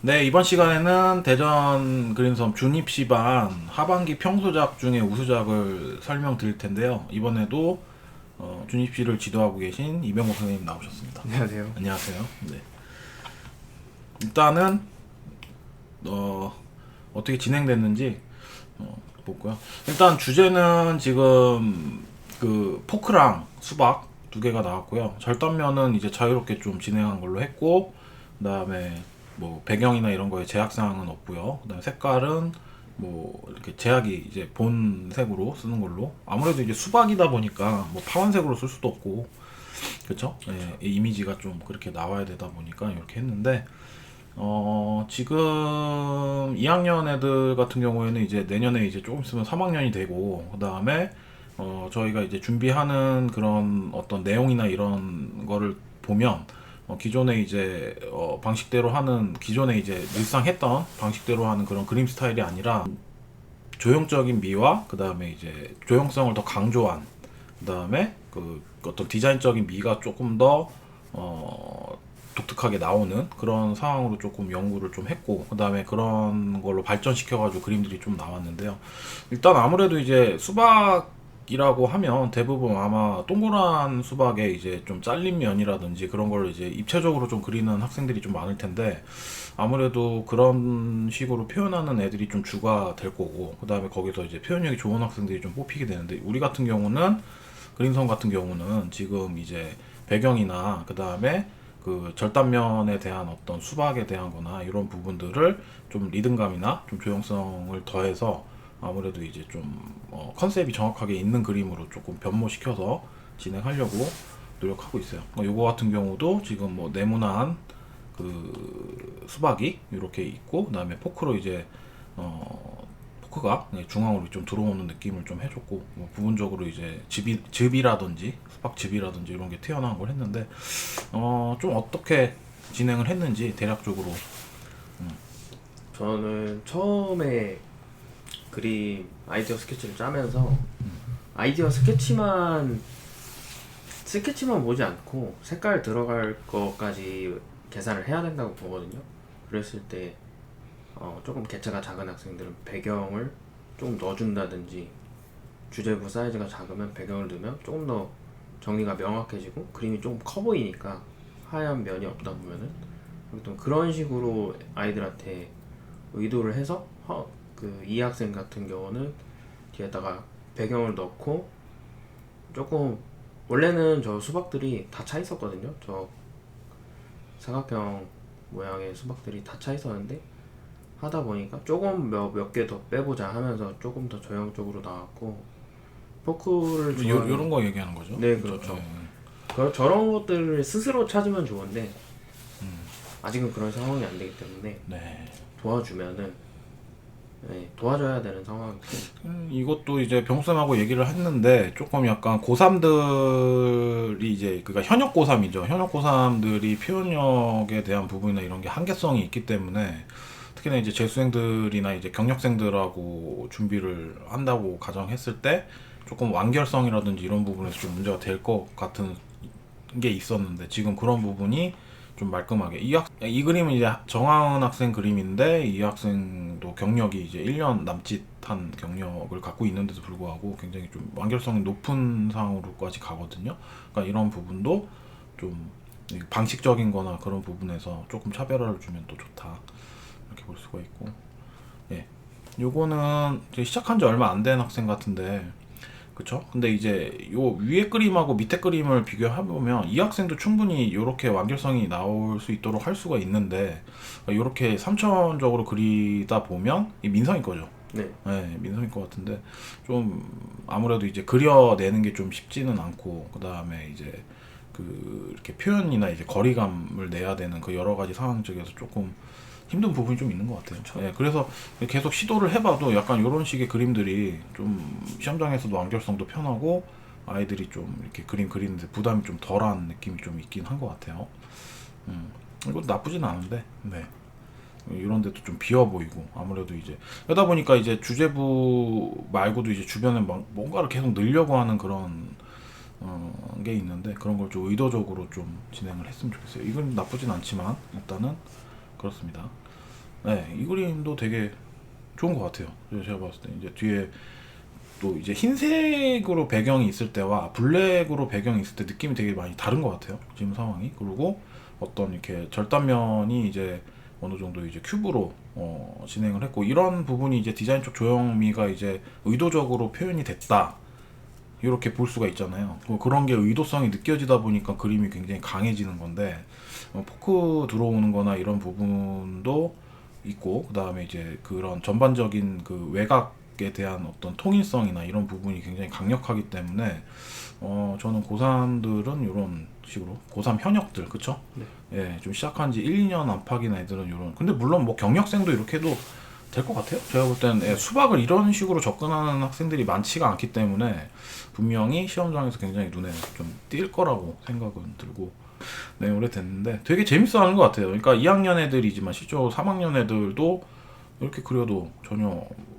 네, 이번 시간에는 대전 그린섬 준입시반 하반기 평소작 중에 우수작을 설명드릴 텐데요. 이번에도 준입시를 지도하고 계신 이병호 선생님 나오셨습니다. 안녕하세요. 안녕하세요. 네. 일단은 어떻게 진행됐는지 볼고요. 일단 주제는 지금 그 포크랑 수박 두 개가 나왔고요. 절단면은 이제 자유롭게 좀 진행한 걸로 했고, 그다음에 뭐 배경이나 이런 거에 제약 사항은 없고요. 그다음에 색깔은 뭐 이렇게 제약이 이제 본색으로 쓰는 걸로. 아무래도 이제 수박이다 보니까 뭐 파란색으로 쓸 수도 없고, 그렇죠? 예, 이 이미지가 좀 그렇게 나와야 되다 보니까 이렇게 했는데, 지금 2학년 애들 같은 경우에는 이제 내년에 이제 조금 있으면 3학년이 되고, 그 다음에, 저희가 이제 준비하는 그런 어떤 내용이나 이런 거를 보면, 기존에 이제, 방식대로 하는, 기존에 이제 늘상 했던 방식대로 하는 그런 그림 스타일이 아니라, 조형적인 미와, 그 다음에 이제 조형성을 더 강조한, 그 다음에 그 어떤 디자인적인 미가 조금 더, 독특하게 나오는 그런 상황으로 조금 연구를 좀 했고, 그 다음에 그런 걸로 발전시켜가지고 그림들이 좀 나왔는데요. 일단 아무래도 이제 수박이라고 하면 대부분 아마 동그란 수박에 이제 좀 잘린 면이라든지 그런 걸 이제 입체적으로 좀 그리는 학생들이 좀 많을 텐데, 아무래도 그런 식으로 표현하는 애들이 좀 주가 될 거고, 그 다음에 거기서 이제 표현력이 좋은 학생들이 좀 뽑히게 되는데, 우리 같은 경우는 그린섬 같은 경우는 지금 이제 배경이나 그 다음에 그 절단면에 대한 어떤 수박에 대한 거나 이런 부분들을 좀 리듬감이나 좀 조형성을 더해서 아무래도 이제 좀 컨셉이 정확하게 있는 그림으로 조금 변모시켜서 진행하려고 노력하고 있어요. 요거 같은 경우도 지금 뭐 네모난 그 수박이 이렇게 있고, 그다음에 포크로 이제 포크가 중앙으로 좀 들어오는 느낌을 좀 해줬고, 뭐 부분적으로 이제 즙이라든지 수박즙이라든지 이런 게 튀어나온 걸 했는데, 좀 어떻게 진행을 했는지 대략적으로. 저는 처음에 그림 아이디어 스케치를 짜면서 아이디어 스케치만 보지 않고 색깔 들어갈 것까지 계산을 해야 된다고 보거든요. 그랬을 때 조금 개체가 작은 학생들은 배경을 조금 넣어준다든지, 주제부 사이즈가 작으면 배경을 넣으면 조금 더 정리가 명확해지고 그림이 조금 커 보이니까, 하얀 면이 없다 보면은. 또 그런 식으로 아이들한테 의도를 해서 그 이 학생 같은 경우는 뒤에다가 배경을 넣고, 조금 원래는 저 수박들이 다 차 있었거든요. 저 사각형 모양의 수박들이 다 차 있었는데, 하다 보니까 조금 몇 개 더 빼보자 하면서 조금 더 조형적으로 나왔고, 포크를 좋아하는. 요런 거 얘기하는 거죠. 네, 그렇죠. 저런 것들을 스스로 찾으면 좋은데 아직은 그런 상황이 안 되기 때문에 네. 도와주면은, 네, 도와줘야 되는 상황이고. 이것도 이제 병쌤하고 얘기를 했는데, 조금 약간 고3들이 이제 그러니까 현역 고3이죠. 현역 고3들이 표현력에 대한 부분이나 이런 게 한계성이 있기 때문에, 특히나 이제 재수생들이나 이제 경력생들하고 준비를 한다고 가정했을 때 조금 완결성이라든지 이런 부분에서 좀 문제가 될 것 같은 게 있었는데, 지금 그런 부분이 좀 말끔하게 이 그림은 이제 정하은 학생 그림인데, 이 학생도 경력이 이제 1년 남짓한 경력을 갖고 있는데도 불구하고 굉장히 좀 완결성이 높은 상황으로까지 가거든요. 그러니까 이런 부분도 좀 방식적인 거나 그런 부분에서 조금 차별화를 주면 또 좋다, 이렇게 볼 수가 있고. 예. 요거는 이제 시작한 지 얼마 안 된 학생 같은데, 그쵸? 근데 이제 요 위에 그림하고 밑에 그림을 비교해보면 이 학생도 충분히 이렇게 완결성이 나올 수 있도록 할 수가 있는데, 이렇게 삼천적으로 그리다 보면 이 민성이 거죠. 네. 네, 민성일 것 같은데, 좀 아무래도 이제 그려내는 게 좀 쉽지는 않고, 그 다음에 이제 그 이렇게 표현이나 이제 거리감을 내야 되는 그 여러 가지 상황 쪽에서 조금 힘든 부분이 좀 있는 것 같아요. 예, 그래서 계속 시도를 해봐도 약간 이런 식의 그림들이 좀 시험장에서도 완결성도 편하고, 아이들이 좀 이렇게 그림 그리는데 부담이 좀 덜한 느낌이 좀 있긴 한 것 같아요. 이것도 나쁘진 않은데, 네. 이런 데도 좀 비어 보이고, 아무래도 이제 그러다 보니까 이제 주제부 말고도 이제 주변에 뭔가를 계속 늘려고 하는 그런 게 있는데, 그런 걸 좀 의도적으로 좀 진행을 했으면 좋겠어요. 이건 나쁘진 않지만 일단은 그렇습니다. 네, 이 그림도 되게 좋은 것 같아요. 제가 봤을 때 이제 뒤에 또 이제 흰색으로 배경이 있을 때와 블랙으로 배경이 있을 때 느낌이 되게 많이 다른 것 같아요. 지금 상황이. 그리고 어떤 이렇게 절단면이 이제 어느 정도 이제 큐브로 진행을 했고 이런 부분이 이제 디자인 쪽 조형미가 이제 의도적으로 표현이 됐다. 이렇게 볼 수가 있잖아요. 그런 게 의도성이 느껴지다 보니까 그림이 굉장히 강해지는 건데 포크 들어오는 거나 이런 부분도 있고 그 다음에 이제 그런 전반적인 그 외곽에 대한 어떤 통일성이나 이런 부분이 굉장히 강력하기 때문에 저는 고3들은 이런 식으로 고3 현역들 그쵸? 네. 예, 좀 시작한 지 1, 2년 안팎인 애들은 이런 근데 물론 뭐 경력생도 이렇게 해도 될 것 같아요. 제가 볼 때는 수박을 이런 식으로 접근하는 학생들이 많지가 않기 때문에 분명히 시험장에서 굉장히 눈에 좀 띌 거라고 생각은 들고 네, 오래됐는데 되게 재밌어 하는 것 같아요. 그러니까 2학년 애들이지만 실제로 3학년 애들도 이렇게 그려도 전혀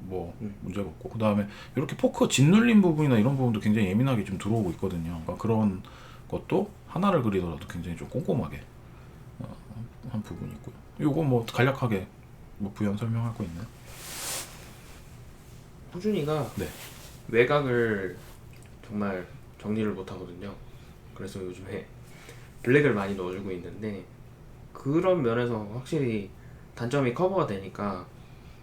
뭐 문제가 없고 그 다음에 이렇게 포크 짓눌린 부분이나 이런 부분도 굉장히 예민하게 좀 들어오고 있거든요. 그러니까 그런 것도 하나를 그리더라도 굉장히 좀 꼼꼼하게 한 부분이 있고요. 요거 뭐 간략하게 뭐 부연 설명할 거 있나요? 호준이가 네. 외곽을 정말 정리를 못 하거든요. 그래서 요즘에 블랙을 많이 넣어주고 있는데 그런 면에서 확실히 단점이 커버가 되니까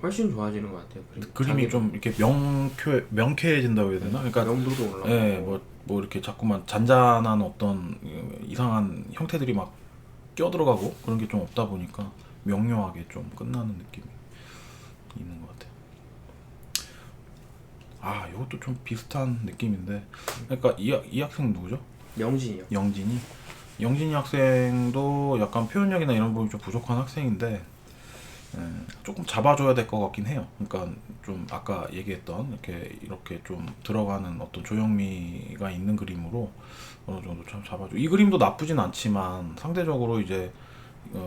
훨씬 좋아지는 것 같아요. 그리고 그림이 자기도 좀 이렇게 명쾌해진다고 해야 되나? 그러니까 명도도 올라가고 예, 뭐 이렇게 자꾸만 잔잔한 어떤 이상한 형태들이 막 껴들어가고 그런 게 좀 없다 보니까 명료하게 좀 끝나는 느낌이 있는 것 같아요. 아, 이것도 좀 비슷한 느낌인데, 그러니까 이 학생 누구죠? 명진이요. 영진이 학생도 약간 표현력이나 이런 부분이 좀 부족한 학생인데, 조금 잡아줘야 될 것 같긴 해요. 그러니까 좀 아까 얘기했던 이렇게 좀 들어가는 어떤 조형미가 있는 그림으로 어느 정도 참 잡아줘. 이 그림도 나쁘진 않지만 상대적으로 이제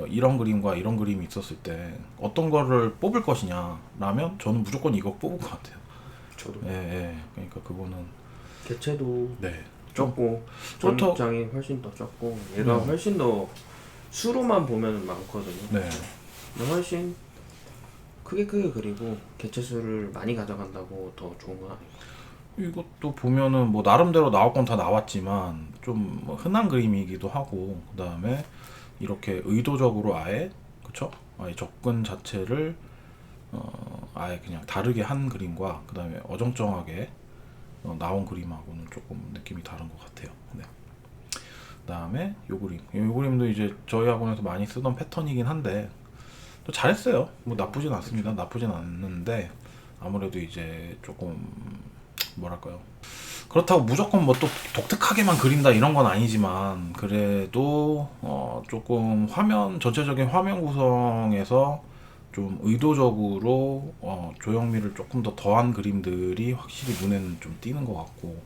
이런 그림과 이런 그림이 있었을 때 어떤 거를 뽑을 것이냐라면 저는 무조건 이거 뽑을 것 같아요. 저도 예, 예. 그러니까 그거는 개체도 네. 적고 그렇다고- 전장이 훨씬 더 적고 얘가 훨씬 더 수로만 보면 많거든요. 네. 근데 훨씬 크게 그리고 개체 수를 많이 가져간다고 더 좋은 건 아니고. 이것도 보면은 뭐 나름대로 나올 건 다 나왔지만 좀뭐 흔한 그림이기도 하고 그다음에 이렇게 의도적으로 아예 그쵸? 아예 접근 자체를 아예 그냥 다르게 한 그림과 그다음에 어정쩡하게 나온 그림하고는 조금 느낌이 다른 것 같아요. 네. 그다음에 요 그림도 이제 저희 학원에서 많이 쓰던 패턴이긴 한데 또 잘했어요. 뭐 나쁘진 않습니다. 나쁘진 않는데 아무래도 이제 조금 뭐랄까요. 그렇다고 무조건 뭐 또 독특하게만 그린다 이런 건 아니지만 그래도 조금 전체적인 화면 구성에서 좀 의도적으로 조형미를 조금 더 더한 그림들이 확실히 눈에는 좀 띄는 것 같고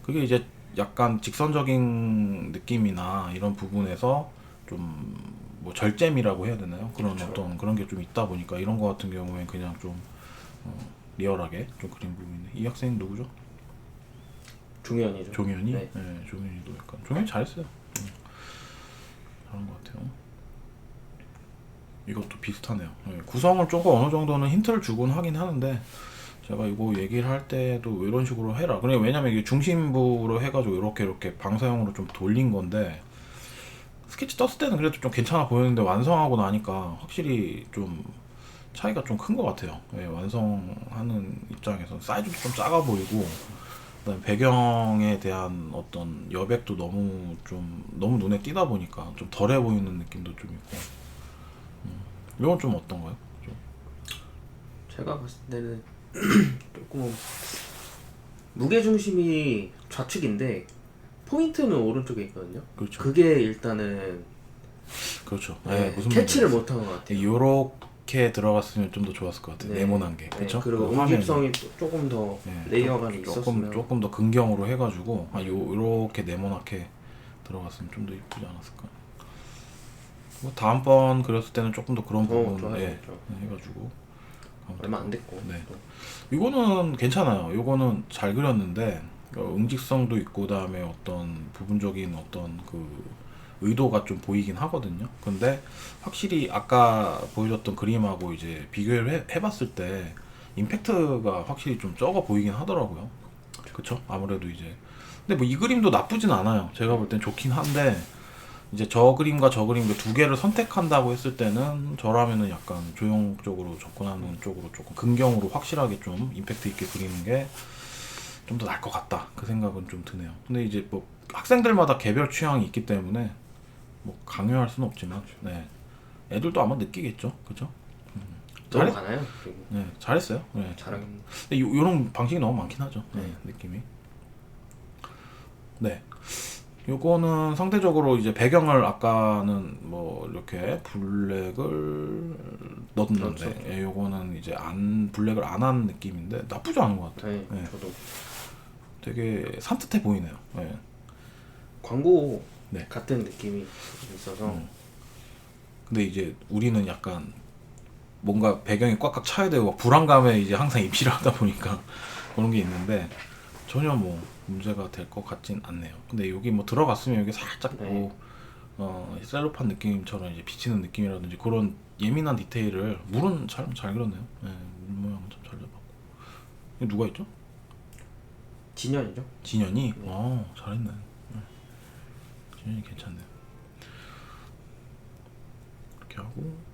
그게 이제 약간 직선적인 느낌이나 이런 부분에서 좀 뭐 절제미라고 해야 되나요? 그런 그렇죠. 어떤 그런 게 좀 있다 보니까 이런 거 같은 경우엔 그냥 좀 리얼하게 좀 그린 부분이 이 학생 누구죠? 종현이죠. 종현이? 네. 네, 종현이도 약간 종현이 잘했어요. 잘한 것 같아요. 이것도 비슷하네요. 네, 구성을 조금 어느 정도는 힌트를 주곤 하긴 하는데 제가 이거 얘기를 할 때도 이런 식으로 해라. 그래 왜냐면 이게 중심부로 해가지고 이렇게 방사형으로 좀 돌린 건데 스케치 떴을 때는 그래도 좀 괜찮아 보였는데 완성하고 나니까 확실히 좀 차이가 좀 큰 것 같아요. 예, 완성하는 입장에서 사이즈도 좀 작아 보이고 그다음에 배경에 대한 어떤 여백도 너무 눈에 띄다 보니까 좀 덜해 보이는 느낌도 좀 있고 이건 좀 어떤가요? 좀. 제가 봤을 때는 조금 무게 중심이 좌측인데 포인트는 오른쪽에 있거든요. 그렇죠. 그게 일단은 그렇죠. 네, 무슨 캐치를 말인지 못한 것 같아요. 요렇게 들어갔으면 좀 더 좋았을 것 같아요. 네. 네모난 게 네, 그렇죠. 그리고 화면이. 응집성이 조금 더 레이어감이 있었으면 조금 더 근경으로 해가지고 요렇게 네모나게 들어갔으면 좀 더 이쁘지 않았을까. 뭐 다음번 그렸을 때는 조금 더 그런 부분 좋아졌죠. 해가지고 얼마 안 됐고. 네. 또. 이거는 괜찮아요. 이거는 잘 그렸는데 응집성도 있고 그다음에 어떤 부분적인 어떤 그 의도가 좀 보이긴 하거든요. 근데 확실히 아까 보여줬던 그림하고 이제 비교를 해봤을 때 임팩트가 확실히 좀 적어 보이긴 하더라고요. 그쵸? 아무래도 이제 근데 뭐 이 그림도 나쁘진 않아요. 제가 볼 땐 좋긴 한데 이제 저 그림과 저 그림 두 개를 선택한다고 했을 때는 저라면은 약간 조형 쪽으로 접근하는 쪽으로 조금 긍경으로 확실하게 좀 임팩트 있게 그리는 게 좀 더 나을 것 같다 그 생각은 좀 드네요. 근데 이제 뭐 학생들마다 개별 취향이 있기 때문에 뭐 강요할 수는 없지만 네 애들도 아마 느끼겠죠, 그죠? 넘어가나요? 그리고 네 잘했어요. 네. 잘하긴 근데 요런 방식이 너무 많긴 하죠. 네, 네. 느낌이. 네. 요거는 상대적으로 이제 배경을 아까는 뭐 이렇게 블랙을 넣었는데 넣었죠. 예, 요거는 이제 안 블랙을 안 한 느낌인데 나쁘지 않은 것 같아요. 네, 예, 저도 되게 산뜻해 보이네요. 예. 광고 네. 같은 느낌이 있어서 근데 이제 우리는 약간 뭔가 배경이 꽉꽉 차야 되고 막 불안감에 이제 항상 입시를 하다 보니까 그런 게 있는데 전혀 뭐 문제가 될 것 같진 않네요. 근데 여기 뭐 들어갔으면 여기 살짝 네. 뭐 셀로판 느낌처럼 이제 비치는 느낌이라든지 그런 예민한 디테일을 물은 잘 그렸네요. 예, 물 모양은 참 잘 잡았고. 이거 누가 있죠? 진현이죠? 진현이. 네. 잘했네. 예, 진현이 괜찮네요. 이렇게 하고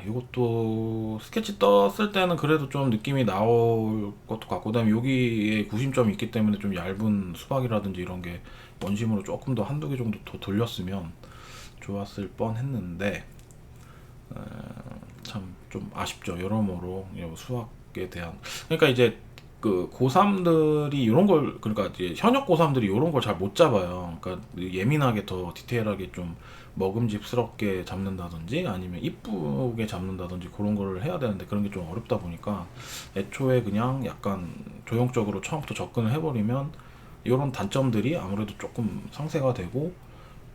이것도 스케치 떴을 때는 그래도 좀 느낌이 나올 것도 같고 그다음에 여기에 구심점이 있기 때문에 좀 얇은 수박이라든지 이런 게 원심으로 조금 더 한두 개 정도 더 돌렸으면 좋았을 뻔 했는데 참 좀 아쉽죠. 여러모로 이 수학에 대한 그러니까 이제 그 고3들이 이런 걸 그러니까 이제 현역 고3들이 이런 걸 잘 못 잡아요. 그러니까 예민하게 더 디테일하게 좀 먹음직스럽게 잡는다든지 아니면 이쁘게 잡는다든지 그런 걸 해야 되는데 그런 게 좀 어렵다 보니까 애초에 그냥 약간 조형적으로 처음부터 접근을 해버리면 이런 단점들이 아무래도 조금 상쇄가 되고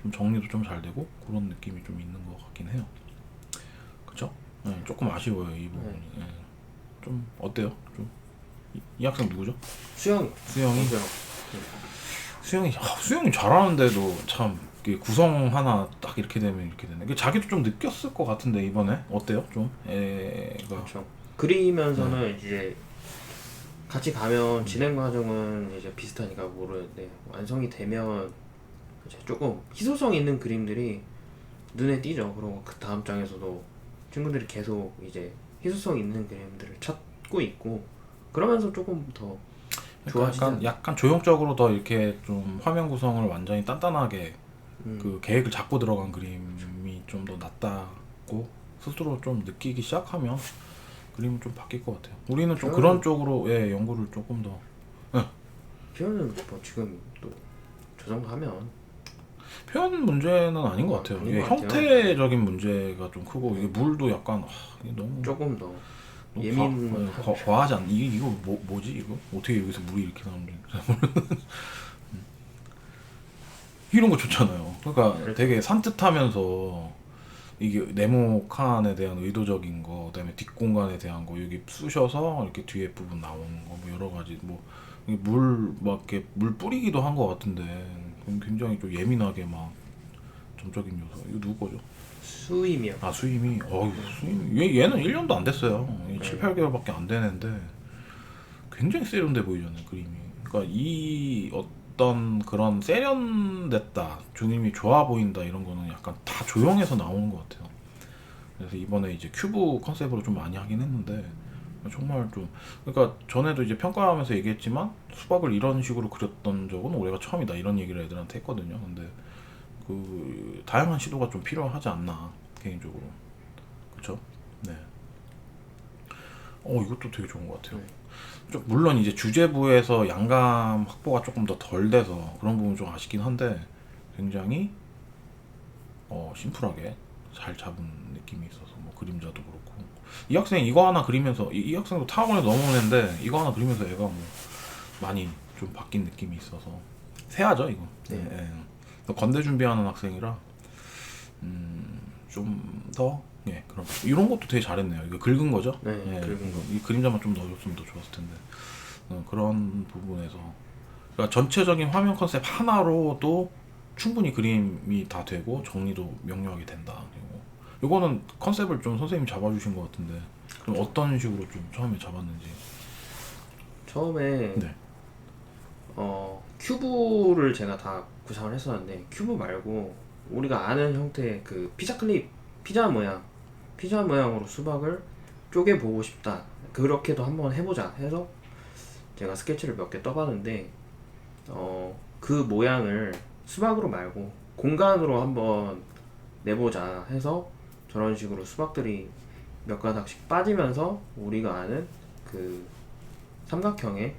좀 정리도 좀 잘 되고 그런 느낌이 좀 있는 것 같긴 해요. 그쵸? 네, 조금 아쉬워요 이 부분이. 네. 좀 어때요? 이 학생 누구죠? 수영 수영이? 수영. 수영이 잘하는데도 참 이게 구성 하나 딱 이렇게 되면 이렇게 되네. 그 자기도 좀 느꼈을 것 같은데 이번에 어때요? 좀 애가 그렇죠. 그리면서는 이제 같이 가면 진행 과정은 이제 비슷하니까 모르는데 완성이 되면 이제 조금 희소성 있는 그림들이 눈에 띄죠. 그리고 그 다음 장에서도 친구들이 계속 이제 희소성 있는 그림들을 찾고 있고 그러면서 조금 더 좋아지지 약간, 않나? 약간 조형적으로 더 이렇게 좀 화면 구성을 완전히 단단하게 그 계획을 잡고 들어간 그림이 좀 더 낫다고 스스로 좀 느끼기 시작하면 그림은 좀 바뀔 것 같아요. 우리는 좀 저는- 그런 쪽으로 예, 연구를 조금 더 표현은 뭐 지금 또 저 정도 하면 표현 문제는 아닌 것 같아요. 아닌 이게 것 같아요. 형태적인 문제가 좀 크고 이게 물도 약간 이게 너무 조금 더 너무 예민 과하지 않? 이거 뭐지 이거? 어떻게 여기서 물이 이렇게 나오는지 이런 거 좋잖아요. 그러니까 되게 산뜻하면서 이게 네모 칸에 대한 의도적인 거, 그다음에 뒷공간에 대한 거 여기 쑤셔서 이렇게 뒤에 부분 나오는 거, 뭐 여러 가지 뭐물막 이렇게 물 뿌리기도 한 것 같은데 굉장히 좀 예민하게 막 점적인 요소. 이거 누구 거죠? 수임이요. 수임이 수임이 얘는 1년도 안 됐어요. 7, 8개월밖에 안 되는데 굉장히 세련돼 보이잖아요 그림이. 그러니까 이 어떤 그런 세련됐다 주님이 좋아 보인다 이런 거는 약간 다 조형해서 나오는 것 같아요. 그래서 이번에 이제 큐브 컨셉으로 좀 많이 하긴 했는데 정말 좀 그러니까 전에도 이제 평가하면서 얘기했지만 수박을 이런 식으로 그렸던 적은 올해가 처음이다 이런 얘기를 애들한테 했거든요. 근데 그 다양한 시도가 좀 필요하지 않나 개인적으로. 그렇죠? 네. 이것도 되게 좋은 것 같아요. 네. 물론 이제 주제부에서 양감 확보가 조금 더 덜 돼서 그런 부분 좀 아쉽긴 한데 굉장히 심플하게 잘 잡은 느낌이 있어서 뭐 그림자도 그렇고 이 학생 이거 하나 그리면서 이 학생도 타원에 넘어오는데 이거 하나 그리면서 얘가 뭐 많이 좀 바뀐 느낌이 있어서 세하죠 이거. 네. 예. 건대 준비하는 학생이라 좀 더 그런 이런 것도 되게 잘했네요. 이거 긁은 거죠? 네, 긁은 거. 이 그림자만 좀 넣어줬으면 더 좋았을 텐데 그런 부분에서 그러니까 전체적인 화면 컨셉 하나로도 충분히 그림이 다 되고 정리도 명료하게 된다. 그리고 요거는 컨셉을 좀 선생님이 잡아주신 것 같은데 그럼 어떤 식으로 좀 처음에 잡았는지. 처음에 네. 큐브를 제가 다 구상을 했었는데 큐브 말고 우리가 아는 형태의 그 피자 클립, 피자 모양으로 수박을 쪼개 보고 싶다. 그렇게도 한번 해보자 해서 제가 스케치를 몇 개 떠봤는데 그 모양을 수박으로 말고 공간으로 한번 내보자 해서 저런 식으로 수박들이 몇 가닥씩 빠지면서 우리가 아는 그 삼각형의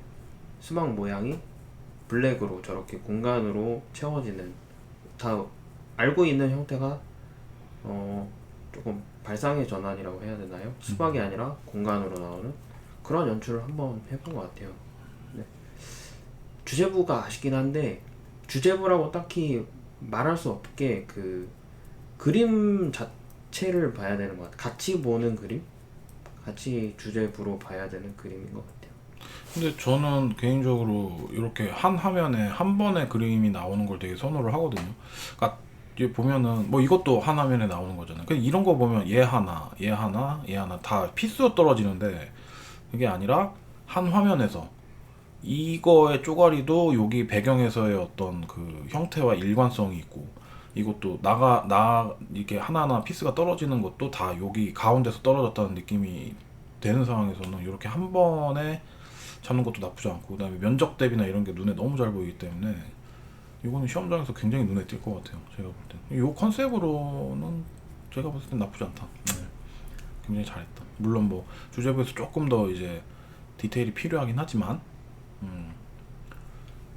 수박 모양이 블랙으로 저렇게 공간으로 채워지는, 다 알고 있는 형태가 조금 발상의 전환이라고 해야 되나요? 수박이 아니라 공간으로 나오는 그런 연출을 한번 해본 것 같아요. 네. 주제부가 아쉽긴 한데 주제부라고 딱히 말할 수 없게 그 그림 자체를 봐야 되는 것 같아요. 같이 보는 그림? 같이 주제부로 봐야 되는 그림인 것 같아요. 근데 저는 개인적으로 이렇게 한 화면에 한 번에 그림이 나오는 걸 되게 선호를 하거든요. 그러니까 이제 보면은 뭐 이것도 한 화면에 나오는 거잖아요. 근데 이런 거 보면 얘 하나, 얘 하나, 얘 하나 다 피스로 떨어지는데 그게 아니라 한 화면에서 이거의 쪼가리도 여기 배경에서의 어떤 그 형태와 일관성이 있고 이것도 이렇게 하나하나 피스가 떨어지는 것도 다 여기 가운데서 떨어졌다는 느낌이 되는 상황에서는 이렇게 한 번에 잡는 것도 나쁘지 않고 그다음에 면적 대비나 이런 게 눈에 너무 잘 보이기 때문에 이거는 시험장에서 굉장히 눈에 띌 것 같아요. 제가 볼 때. 이 컨셉으로는 제가 봤을 땐 나쁘지 않다. 네. 굉장히 잘했다. 물론 뭐 주제부에서 조금 더 이제 디테일이 필요하긴 하지만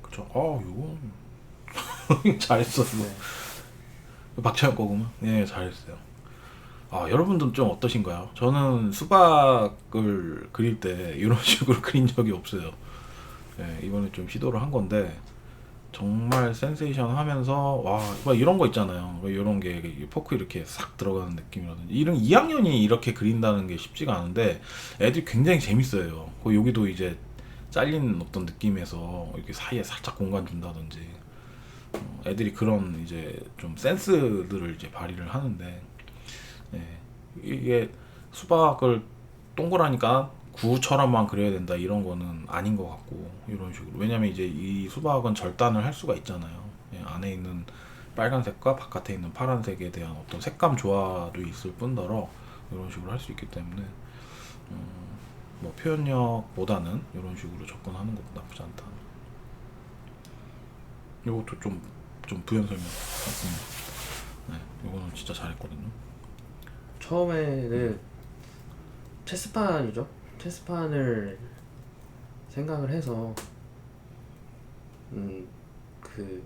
그쵸. 이거 잘했어. 네. 박찬혁 거구만. 예, 잘했어요. 여러분들은 좀 어떠신가요? 저는 수박을 그릴 때 이런 식으로 그린 적이 없어요. 예, 이번에 좀 시도를 한 건데 정말 센세이션 하면서 막 이런 거 있잖아요. 이런 게 포크 이렇게 싹 들어가는 느낌이라든지 이런 2학년이 이렇게 그린다는 게 쉽지가 않은데 애들이 굉장히 재밌어요. 여기도 이제 잘린 어떤 느낌에서 이렇게 사이에 살짝 공간 준다든지 애들이 그런 이제 좀 센스들을 이제 발휘를 하는데 예, 이게 수박을 동그라니까 구처럼만 그려야 된다 이런 거는 아닌 것 같고 이런 식으로 왜냐면 이제 이 수박은 절단을 할 수가 있잖아요. 예, 안에 있는 빨간색과 바깥에 있는 파란색에 대한 어떤 색감 조화도 있을 뿐더러 이런 식으로 할 수 있기 때문에 뭐 표현력보다는 이런 식으로 접근하는 것도 나쁘지 않다. 이것도 좀 부연 설명 같습니다. 네, 이거는 진짜 잘했거든요. 처음에는 체스판이죠. 체스판을 생각을 해서 그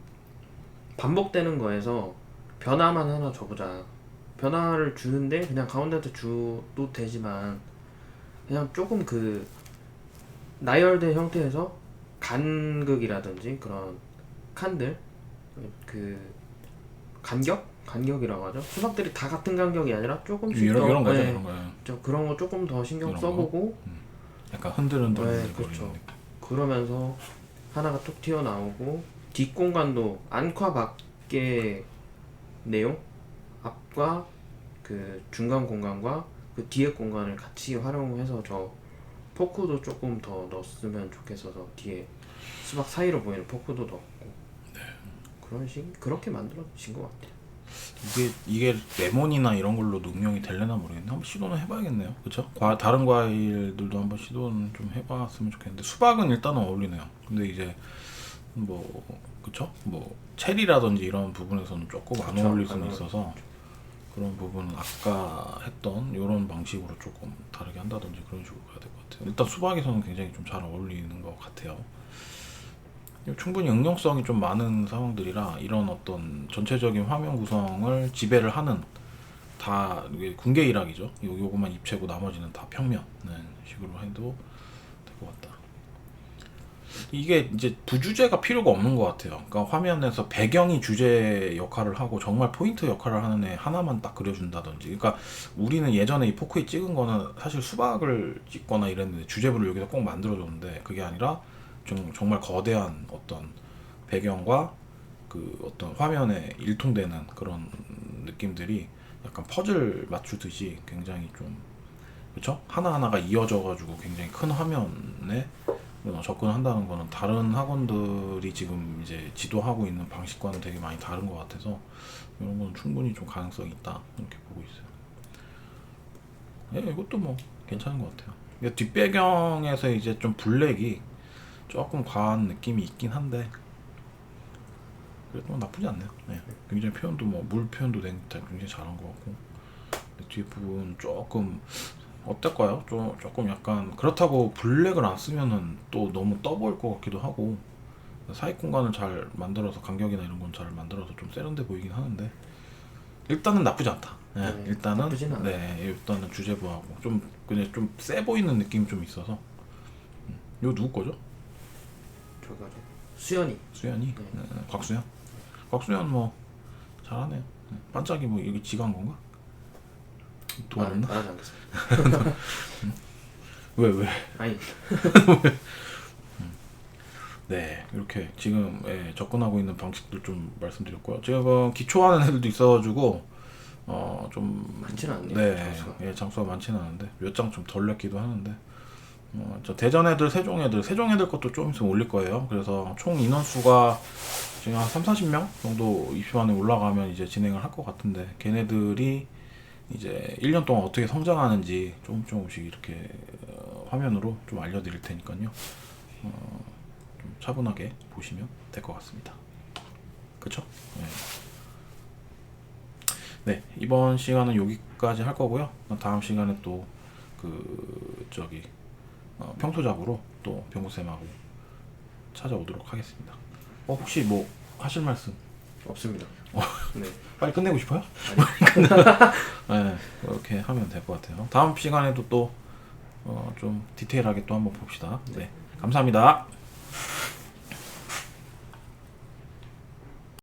반복되는 거에서 변화만 하나 줘보자. 변화를 주는데 그냥 가운데도 줘도 되지만 그냥 조금 그 나열된 형태에서 간극이라든지 그런 칸들, 그 간격이라고 하죠. 수박들이 다 같은 간격이 아니라 조금씩 이런 거죠, 네, 이런 거요. 그런 거 조금 더 신경 이런 써보고 약간 흔들흔들 네, 그렇죠. 그러면서 하나가 툭 튀어나오고 뒷공간도 안과 밖의 내용, 앞과 그 중간 공간과 그 뒤에 공간을 같이 활용해서 저 포크도 조금 더 넣었으면 좋겠어서 뒤에 수박 사이로 보이는 포크도 넣었고 그렇게 만들어진 것 같아요. 이게 레몬이나 이런 걸로 응용이 될려나 모르겠네. 한번 시도는 해봐야겠네요. 그쵸? 다른 과일들도 한번 시도는 좀 해봤으면 좋겠는데 수박은 일단은 어울리네요. 근데 이제 뭐 그쵸? 뭐 체리라든지 이런 부분에서는 조금 안 그쵸, 어울릴 안 수는 어울리죠. 있어서 그런 부분은 아까 했던 이런 방식으로 조금 다르게 한다든지 그런 식으로 가야 될 것 같아요. 일단 수박에서는 굉장히 좀 잘 어울리는 것 같아요. 충분히 응용성이 좀 많은 상황들이라 이런 어떤 전체적인 화면 구성을 지배를 하는 다 이게 군계 일학이죠. 요거만 입체고 나머지는 다 평면 식으로 해도 될 것 같다. 이게 이제 부주제가 필요가 없는 것 같아요. 그러니까 화면에서 배경이 주제 역할을 하고 정말 포인트 역할을 하는 애 하나만 딱 그려준다든지. 그러니까 우리는 예전에 이 포크에 찍은 거는 사실 수박을 찍거나 이랬는데 주제부를 여기서 꼭 만들어줬는데 그게 아니라 좀 정말 거대한 어떤 배경과 그 어떤 화면에 일통되는 그런 느낌들이 약간 퍼즐 맞추듯이 굉장히 좀 그렇죠? 하나하나가 이어져 가지고 굉장히 큰 화면에 접근한다는 거는 다른 학원들이 지금 이제 지도하고 있는 방식과는 되게 많이 다른 것 같아서 이런 건 충분히 좀 가능성이 있다 이렇게 보고 있어요. 예, 이것도 뭐 괜찮은 것 같아요. 이게 뒷배경에서 이제 좀 블랙이 조금 과한 느낌이 있긴 한데 그래도 뭐 나쁘지 않네요. 예, 굉장히 표현도 뭐 물 표현도 굉장히 잘한 것 같고 뒷부분 조금 어떨까요? 조금 약간 그렇다고 블랙을 안 쓰면은 또 너무 떠 보일 것 같기도 하고 사익 공간을 잘 만들어서 간격이나 이런 건 잘 만들어서 좀 세련돼 보이긴 하는데 일단은 나쁘지 않다. 예, 네, 일단은 나쁘진 않아요. 네 일단은 주제부하고 좀 그냥 좀 세 보이는 느낌이 좀 있어서 이거 누구 거죠? 저거 수연이. 수현이? 네, 곽수현? 곽수현 뭐 잘하네요. 네, 반짝이 뭐 이게 지가 한 건가? 도와줬나? 말하지 않겠습니다. 왜? 아니 네, 이렇게 지금 예, 접근하고 있는 방식들 좀 말씀드렸고요. 지금 기초하는 애들도 있어가지고 좀 많지는 않네요. 네, 장수가. 예, 장수가 많지는 않은데 몇 장 좀 덜 냈기도 하는데 저 대전 애들, 세종 애들 것도 좀 있으면 올릴 거예요. 그래서 총 인원수가 지금 한 3, 40명 정도 입시반에 올라가면 이제 진행을 할 것 같은데 걔네들이 이제 1년 동안 어떻게 성장하는지 조금씩 이렇게 화면으로 좀 알려드릴 테니까요. 좀 차분하게 보시면 될 것 같습니다. 그쵸? 네. 네, 이번 시간은 여기까지 할 거고요. 다음 시간에 또 그 저기 평소작으로 또 병구쌤하고 찾아오도록 하겠습니다. 혹시 뭐 하실 말씀? 없습니다. 네. 빨리 끝내고 싶어요? 네, 이렇게 하면 될 것 같아요. 다음 시간에도 또 좀 디테일하게 또 한번 봅시다. 네, 감사합니다.